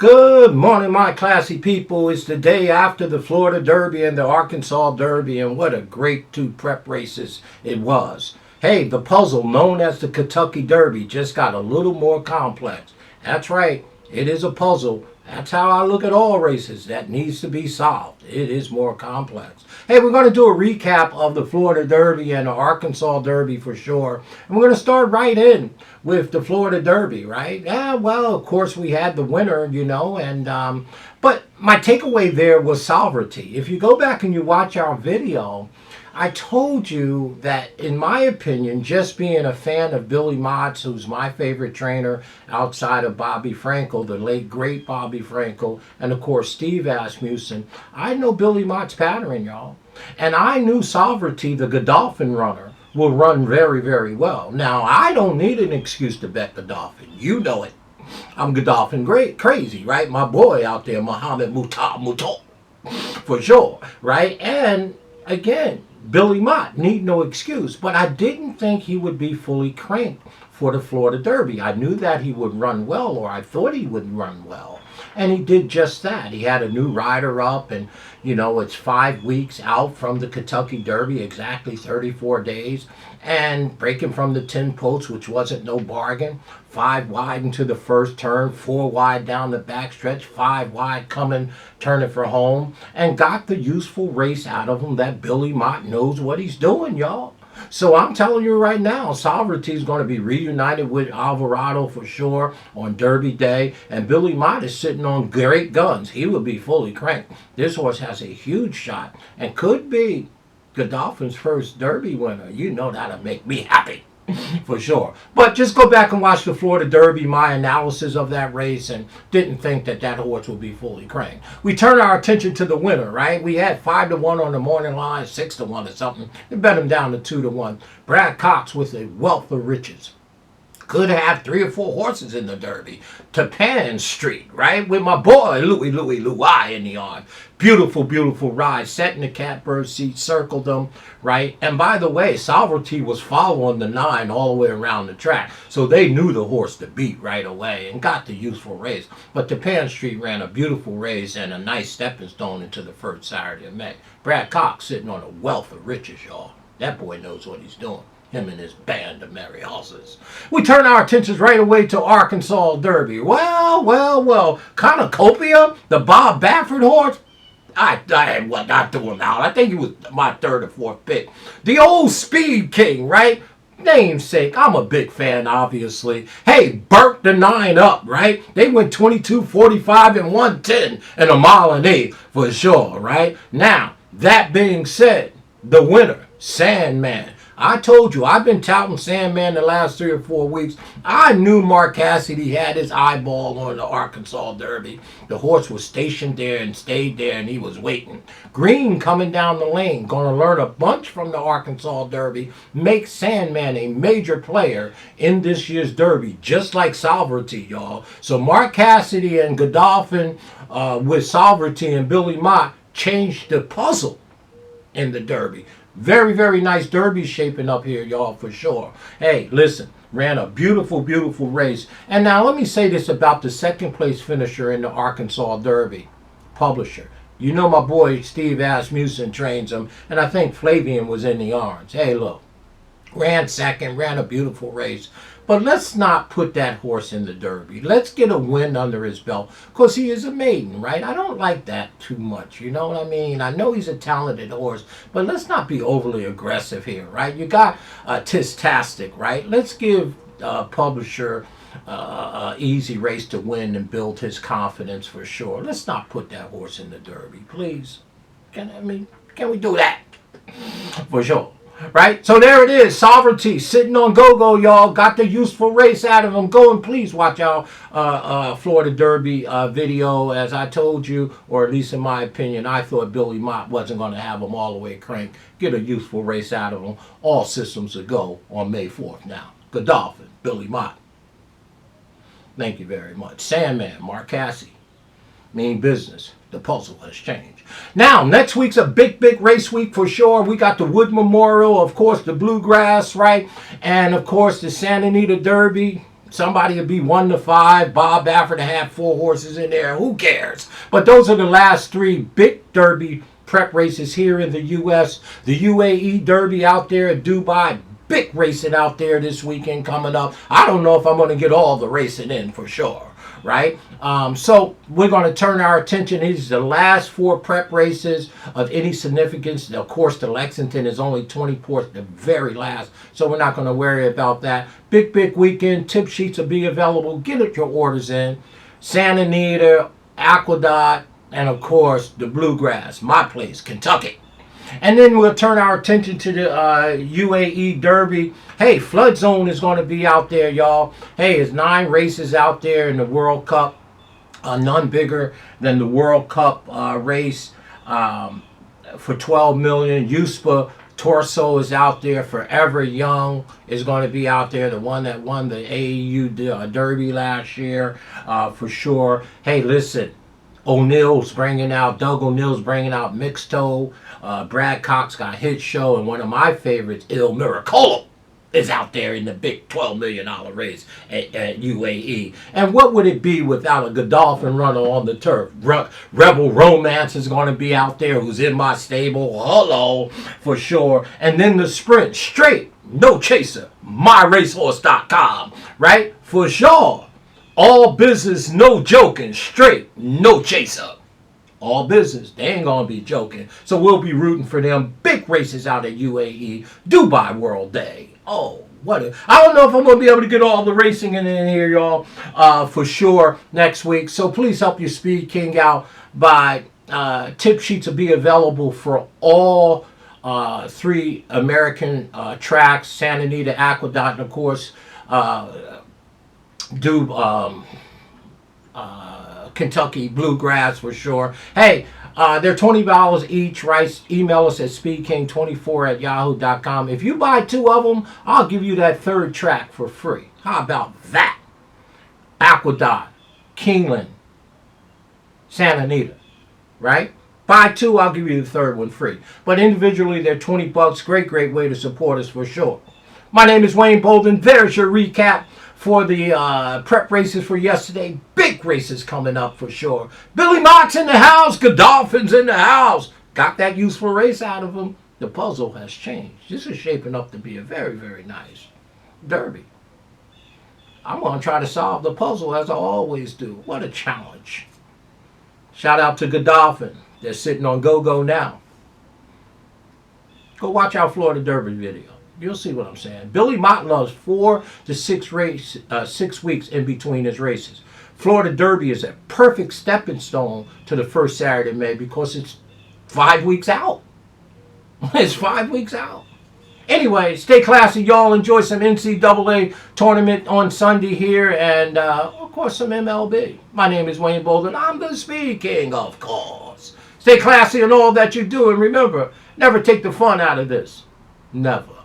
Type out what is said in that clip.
Good morning, my classy people. It's the day after the Florida Derby and the Arkansas Derby, and what a great two prep races it was. Hey, the puzzle known as the Kentucky Derby just got a little more complex. That's right, it is a puzzle. That's how I look at all races that needs to be solved. It is more complex. Hey, we're going to do a recap of the Florida Derby and the Arkansas Derby for sure. And we're going to start right in with the Florida Derby, right? Yeah, well, of course, we had the winner, but my takeaway there was sovereignty. If you go back and you watch our video, I told you that, in my opinion, just being a fan of Billy Motts, who's my favorite trainer outside of Bobby Frankel, the late great Bobby Frankel, and of course Steve Asmussen, I know Billy Motts' pattern, y'all. And I knew Sovereignty, the Godolphin runner, will run very, very well. Now, I don't need an excuse to bet Godolphin. You know it. I'm Godolphin crazy, right? My boy out there, Muhammad Mutal, for sure, right? And again, Billy Mott need no excuse, but I didn't think he would be fully cranked for the Florida Derby. I knew that he would run well, or I thought he would run well, and he did just that. He had a new rider up, and it's 5 weeks out from the Kentucky Derby, exactly 34 days, and breaking from the 10 posts, which wasn't no bargain. 5 wide into the first turn, 4 wide down the backstretch, 5 wide coming, turning for home, and got the useful race out of him that Billy Mott knows what he's doing, y'all. So I'm telling you right now, Sovereignty is going to be reunited with Alvarado for sure on Derby Day, and Billy Mott is sitting on great guns. He will be fully cranked. This horse has a huge shot and could be Godolphin's first Derby winner. You know that'll make me happy. For sure. But just go back and watch the Florida Derby, my analysis of that race, and didn't think that horse would be fully cranked. We turn our attention to the winner, right? We had 5-1 on the morning line, 6-1 or something. They bet him down to 2-1. Brad Cox with a wealth of riches. Could have 3 or 4 horses in the Derby. Tapan Street, right? With my boy Louis in the arm. Beautiful, beautiful ride. Set in the catbird seat, circled them, right? And by the way, Sovereignty was following the 9 all the way around the track. So they knew the horse to beat right away and got the useful race. But Tapan Street ran a beautiful race and a nice stepping stone into the first Saturday of May. Brad Cox sitting on a wealth of riches, y'all. That boy knows what he's doing. Him and his band of merry horses. We turn our attentions right away to Arkansas Derby. Well. Cornucopia, the Bob Baffert horse. I was not doing out. I think he was my 3rd or 4th pick. The old SpeedKing, right? Namesake. I'm a big fan, obviously. Hey, burnt the 9 up, right? They went 22, 45, and 110 and a mile and 8 for sure, right? Now, that being said, the winner, Sandman. I told you, I've been touting Sandman the last 3 or 4 weeks. I knew Mark Cassidy had his eyeball on the Arkansas Derby. The horse was stationed there and stayed there, and he was waiting. Green coming down the lane, going to learn a bunch from the Arkansas Derby, make Sandman a major player in this year's Derby, just like Sovereignty, y'all. So Mark Cassidy and Godolphin with Sovereignty and Billy Mott changed the puzzle in the Derby. Very, very nice Derby shaping up here, y'all, for sure. Hey, listen, ran a beautiful, beautiful race. And now let me say this about the second place finisher in the Arkansas Derby, Publisher. You know my boy Steve Asmussen trains him, and I think Flavian was in the arms. Hey, look, ran second, ran a beautiful race. But let's not put that horse in the Derby. Let's get a win under his belt, because he is a maiden, right? I don't like that too much, you know what I mean? I know he's a talented horse, but let's not be overly aggressive here, right? You got Tistastic, right? Let's give Publisher an easy race to win and build his confidence for sure. Let's not put that horse in the Derby, please. Can we do that? For sure. Right? So there it is. Sovereignty sitting on go-go, y'all. Got the useful race out of him. Go and please watch our Florida Derby video. As I told you, or at least in my opinion, I thought Billy Mott wasn't going to have him all the way cranked. Get a useful race out of him. All systems will go on May 4th now. Godolphin, Billy Mott. Thank you very much. Sandman, Mark Cassidy. Mean business. The puzzle has changed. Now, next week's a big, big race week for sure. We got the Wood Memorial, of course, the Bluegrass, right? And, of course, the Santa Anita Derby. Somebody will be 1 to 5. Bob Baffert to have 4 horses in there. Who cares? But those are the last 3 big Derby prep races here in the U.S. The UAE Derby out there in Dubai. Big racing out there this weekend coming up. I don't know if I'm going to get all the racing in for sure. Right? So we're going to turn our attention. These are the last 4 prep races of any significance. Of course, the Lexington is only 24th, the very last. So we're not going to worry about that. Big weekend. Tip sheets will be available. Get your orders in. Santa Anita, Aqueduct, and of course, the Bluegrass, my place, Kentucky. And then we'll turn our attention to the UAE Derby. Hey, Flood Zone is going to be out there, y'all. Hey, it's 9 races out there in the World Cup. None bigger than the World Cup race for $12 million. USPA Torso is out there. Forever Young is going to be out there. The one that won the AAU Derby last year for sure. Hey, listen. Doug O'Neill's bringing out Mixed Toe. Brad Cox got his show, and one of my favorites, Il Miracolo, is out there in the big $12 million race at UAE. And what would it be without a Godolphin runner on the turf? Rebel Romance is going to be out there, who's in my stable. Hello, for sure. And then the sprint, straight, no chaser, myracehorse.com, right? For sure. All business, no joking, straight, no chaser. All business. They ain't going to be joking. So we'll be rooting for them. Big races out at UAE. Dubai World Day. Oh, I don't know if I'm going to be able to get all the racing in here, y'all, for sure next week. So please help your SpeedKing out by tip sheets will be available for all 3 American tracks, Santa Anita, Aqueduct, and of course, Kentucky Bluegrass for sure. Hey, they're $20 each. Right? Email us at speedking24@yahoo.com. If you buy 2 of them, I'll give you that 3rd track for free. How about that? Aqueduct, Kingland, Santa Anita, right? Buy 2, I'll give you the 3rd one free. But individually, they're $20. Great way to support us for sure. My name is Wayne Bolden. There's your recap for the prep races for yesterday. Big races coming up for sure. Billy Mott's in the house. Godolphin's in the house. Got that useful race out of him. The puzzle has changed. This is shaping up to be a very nice Derby. I'm going to try to solve the puzzle as I always do. What a challenge. Shout out to Godolphin. They're sitting on go now. Go watch our Florida Derby video. You'll see what I'm saying. Billy Mott loves 4 to 6 weeks in between his races. Florida Derby is a perfect stepping stone to the first Saturday in May because it's 5 weeks out. It's 5 weeks out. Anyway, stay classy, y'all. Enjoy some NCAA tournament on Sunday here and, of course, some MLB. My name is Wayne Bolden. I'm the SpeedKing, of course. Stay classy in all that you do. And remember, never take the fun out of this. Never.